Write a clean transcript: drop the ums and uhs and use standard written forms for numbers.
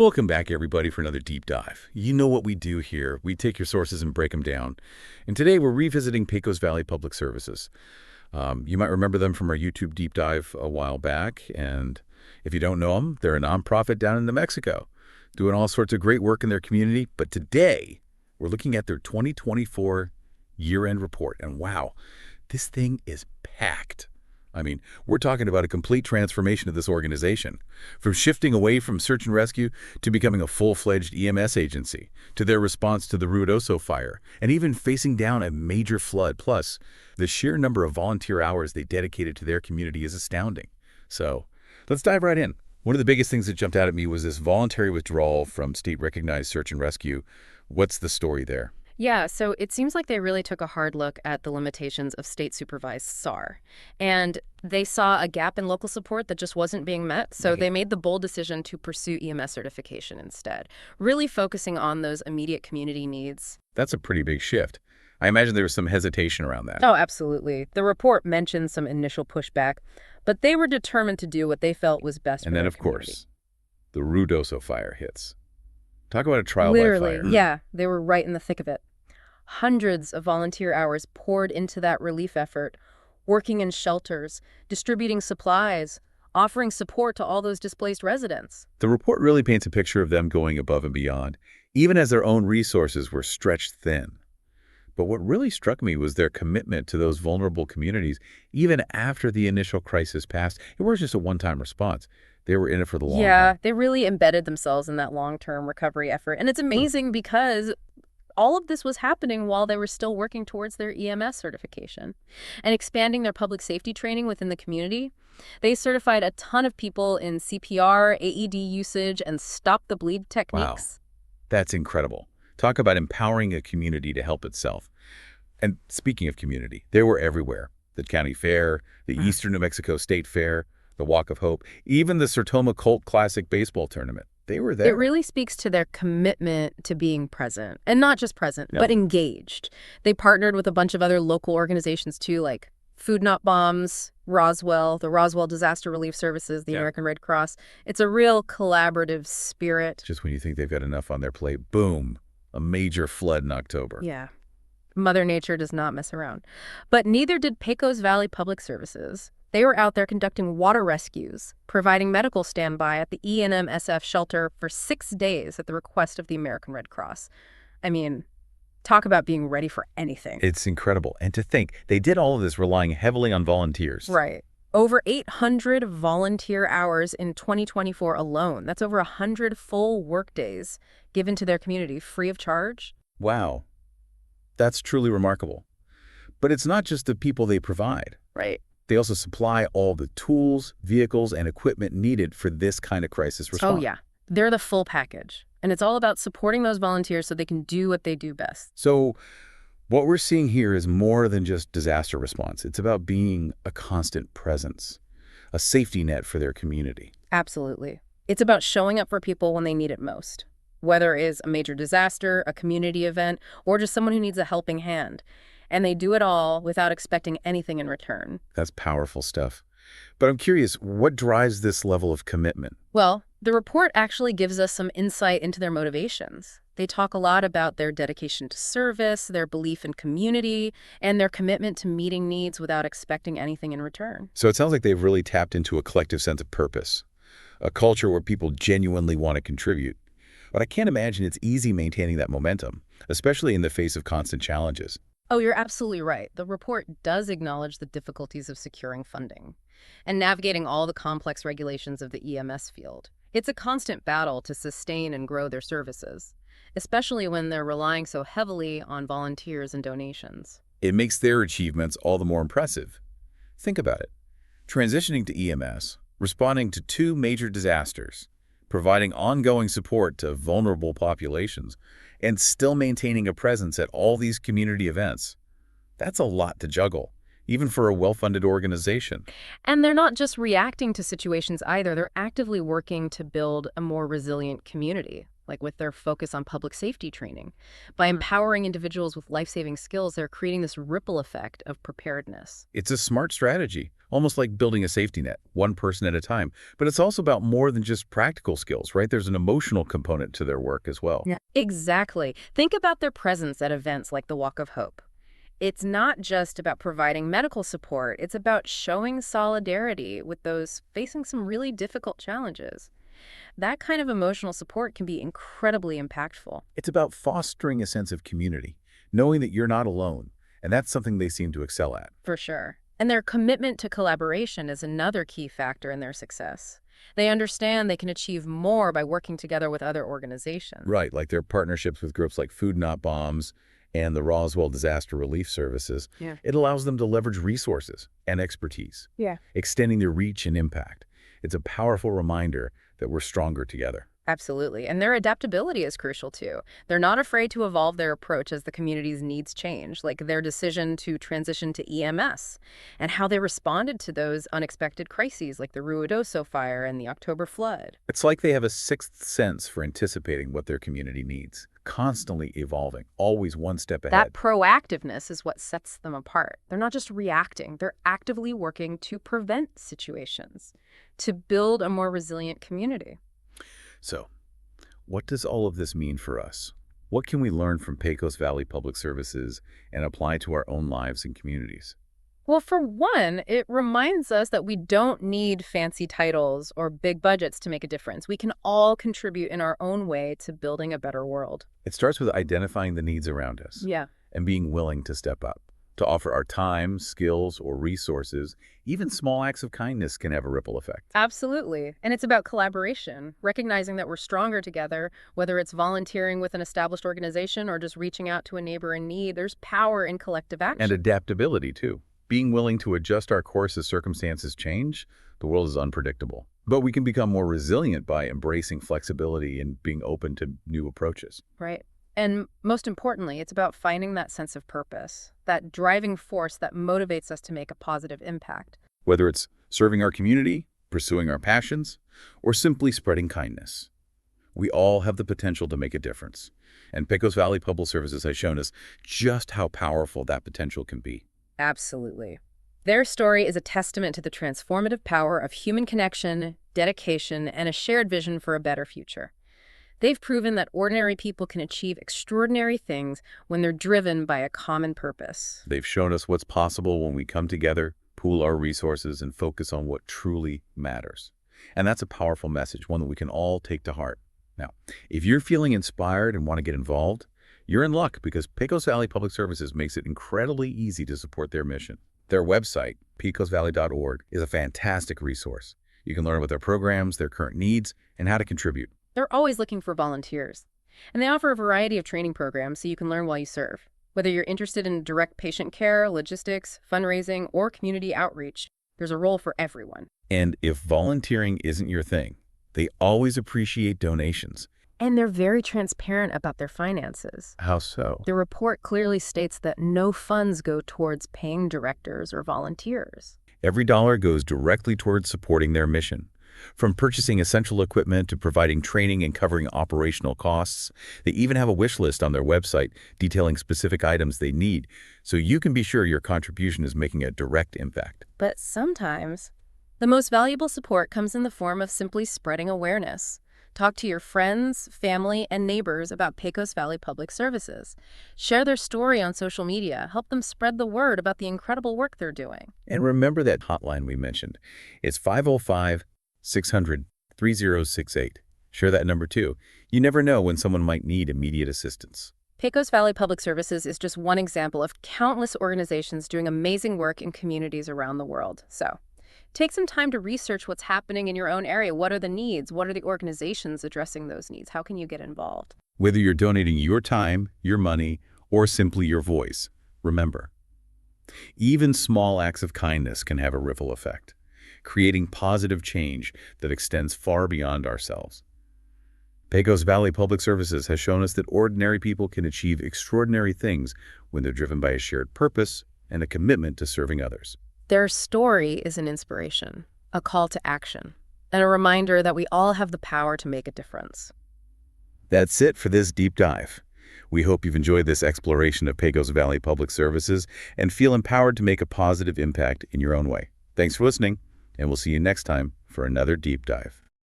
Welcome back, everybody, for another deep dive. You know what we do here. We take your sources and break them down. And today we're revisiting Pecos Valley Public Services. You might remember them from our YouTube deep dive a while back. And if you don't know them, they're a nonprofit down in New Mexico, doing all sorts of great work in their community. But today we're looking at their 2024 year-end report. And wow, this thing is packed. I mean, we're talking about a complete transformation of this organization, from shifting away from search and rescue to becoming a full-fledged EMS agency, to their response to the Ruidoso fire, and even facing down a major flood. Plus, the sheer number of volunteer hours they dedicated to their community is astounding. So let's dive right in. One of the biggest things that jumped out at me was this voluntary withdrawal from state-recognized search and rescue. What's the story there? Yeah, so it seems like they really took a hard look at the limitations of state-supervised SAR. And they saw a gap in local support that just wasn't being met, so they made the bold decision to pursue EMS certification instead, really focusing on those immediate community needs. That's a pretty big shift. I imagine there was some hesitation around that. Oh, absolutely. The report mentioned some initial pushback, but they were determined to do what they felt was best for And then, their of community. course, the Ruidoso fire hits. Talk about a trial Literally, by fire. yeah, they were right in the thick of it. Hundreds of volunteer hours poured into that relief effort, working in shelters, distributing supplies, offering support to all those displaced residents. The report really paints a picture of them going above and beyond, even as their own resources were stretched thin. But what really struck me was their commitment to those vulnerable communities, even after the initial crisis passed. It wasn't just a one-time response. They were in it for the long Yeah, haul. they really embedded themselves in that long-term recovery effort. And it's amazing because all of this was happening while they were still working towards their EMS certification and expanding their public safety training within the community. They certified a ton of people in CPR, AED usage, and stop-the-bleed techniques. That's incredible. Talk about empowering a community to help itself. And speaking of community, they were everywhere. The county fair, the Eastern New Mexico State Fair, the Walk of Hope, even the Sertoma Colt Classic baseball tournament. They were there. It really speaks to their commitment to being present, and not just present, but engaged. They partnered with a bunch of other local organizations too, like Food Not Bombs, Roswell, the Roswell Disaster Relief Services, the American Red Cross. It's a real collaborative spirit. Just when you think they've got enough on their plate, boom, a major flood in October. Yeah. Mother Nature does not mess around. But neither did Pecos Valley Public Services. They were out there conducting water rescues, providing medical standby at the ENMSF shelter for 6 days at the request of the American Red Cross. I mean, talk about being ready for anything. It's incredible. And to think, they did all of this relying heavily on volunteers. Right. Over 800 volunteer hours in 2024 alone. That's over 100 full workdays given to their community free of charge. Wow. That's truly remarkable. But it's not just the people they provide. Right. They also supply all the tools, vehicles, and equipment needed for this kind of crisis response. Oh, yeah. They're the full package. And it's all about supporting those volunteers so they can do what they do best. So what we're seeing here is more than just disaster response. It's about being a constant presence, a safety net for their community. Absolutely. It's about showing up for people when they need it most, whether it is a major disaster, a community event, or just someone who needs a helping hand. And they do it all without expecting anything in return. That's powerful stuff. But I'm curious, what drives this level of commitment? Well, the report actually gives us some insight into their motivations. They talk a lot about their dedication to service, their belief in community, and their commitment to meeting needs without expecting anything in return. So it sounds like they've really tapped into a collective sense of purpose, a culture where people genuinely want to contribute. But I can't imagine it's easy maintaining that momentum, especially in the face of constant challenges. Oh, you're absolutely right. The report does acknowledge the difficulties of securing funding and navigating all the complex regulations of the EMS field. It's a constant battle to sustain and grow their services, especially when they're relying so heavily on volunteers and donations. It makes their achievements all the more impressive. Think about it. Transitioning to EMS, responding to 2 major disasters, providing ongoing support to vulnerable populations, and still maintaining a presence at all these community events. That's a lot to juggle, even for a well-funded organization. And they're not just reacting to situations either. They're actively working to build a more resilient community. like with their focus on public safety training. By empowering individuals with life-saving skills, they're creating this ripple effect of preparedness. It's a smart strategy, almost like building a safety net, one person at a time. But it's also about more than just practical skills, right? There's an emotional component to their work as well. Yeah. Exactly. Think about their presence at events like the Walk of Hope. It's not just about providing medical support, it's about showing solidarity with those facing some really difficult challenges. That kind of emotional support can be incredibly impactful. It's about fostering a sense of community, knowing that you're not alone, and that's something they seem to excel at. For sure. And their commitment to collaboration is another key factor in their success. They understand they can achieve more by working together with other organizations. Right, like their partnerships with groups like Food Not Bombs and the Roswell Disaster Relief Services. Yeah. It allows them to leverage resources and expertise, Yeah. extending their reach and impact. It's a powerful reminder that we're stronger together. Absolutely. And their adaptability is crucial too. They're not afraid to evolve their approach as the community's needs change, like their decision to transition to EMS and how they responded to those unexpected crises like the Ruidoso fire and the October flood. It's like they have a sixth sense for anticipating what their community needs, constantly evolving, always one step ahead. That proactiveness is what sets them apart. They're not just reacting, they're actively working to prevent situations, to build a more resilient community. So, what does all of this mean for us? What can we learn from Pecos Valley Public Services and apply to our own lives and communities? Well, for one, it reminds us that we don't need fancy titles or big budgets to make a difference. We can all contribute in our own way to building a better world. It starts with identifying the needs around us Yeah. and being willing to step up, to offer our time, skills, or resources. Even small acts of kindness can have a ripple effect. Absolutely. And it's about collaboration, recognizing that we're stronger together, whether it's volunteering with an established organization or just reaching out to a neighbor in need. There's power in collective action. And adaptability, too. Being willing to adjust our course as circumstances change. The world is unpredictable. But we can become more resilient by embracing flexibility and being open to new approaches. Right. And most importantly, it's about finding that sense of purpose, that driving force that motivates us to make a positive impact. Whether it's serving our community, pursuing our passions, or simply spreading kindness. We all have the potential to make a difference. And Pecos Valley Public Services has shown us just how powerful that potential can be. Absolutely. Their story is a testament to the transformative power of human connection, dedication, and a shared vision for a better future. They've proven that ordinary people can achieve extraordinary things when they're driven by a common purpose. They've shown us what's possible when we come together, pool our resources, and focus on what truly matters. And that's a powerful message, one that we can all take to heart. Now, if you're feeling inspired and want to get involved, you're in luck because Pecos Valley Public Services makes it incredibly easy to support their mission. Their website, pecosvalley.org, is a fantastic resource. You can learn about their programs, their current needs, and how to contribute. They're always looking for volunteers. And they offer a variety of training programs so you can learn while you serve. Whether you're interested in direct patient care, logistics, fundraising, or community outreach, there's a role for everyone. And if volunteering isn't your thing, they always appreciate donations. And they're very transparent about their finances. How so? The report clearly states that no funds go towards paying directors or volunteers. Every dollar goes directly towards supporting their mission. From purchasing essential equipment to providing training and covering operational costs, they even have a wish list on their website detailing specific items they need, so you can be sure your contribution is making a direct impact. But sometimes, the most valuable support comes in the form of simply spreading awareness. Talk to your friends, family, and neighbors about Pecos Valley Public Services. Share their story on social media. Help them spread the word about the incredible work they're doing. And remember that hotline we mentioned. It's 505-600-3068. Share that number too. You never know when someone might need immediate assistance. Pecos Valley Public Services is just one example of countless organizations doing amazing work in communities around the world. So, take some time to research what's happening in your own area. What are the needs? What are the organizations addressing those needs? How can you get involved? Whether you're donating your time, your money, or simply your voice, remember, even small acts of kindness can have a ripple effect, creating positive change that extends far beyond ourselves. Pecos Valley Public Services has shown us that ordinary people can achieve extraordinary things when they're driven by a shared purpose and a commitment to serving others. Their story is an inspiration, a call to action, and a reminder that we all have the power to make a difference. That's it for this deep dive. We hope you've enjoyed this exploration of Pecos Valley Public Services and feel empowered to make a positive impact in your own way. Thanks for listening, and we'll see you next time for another deep dive.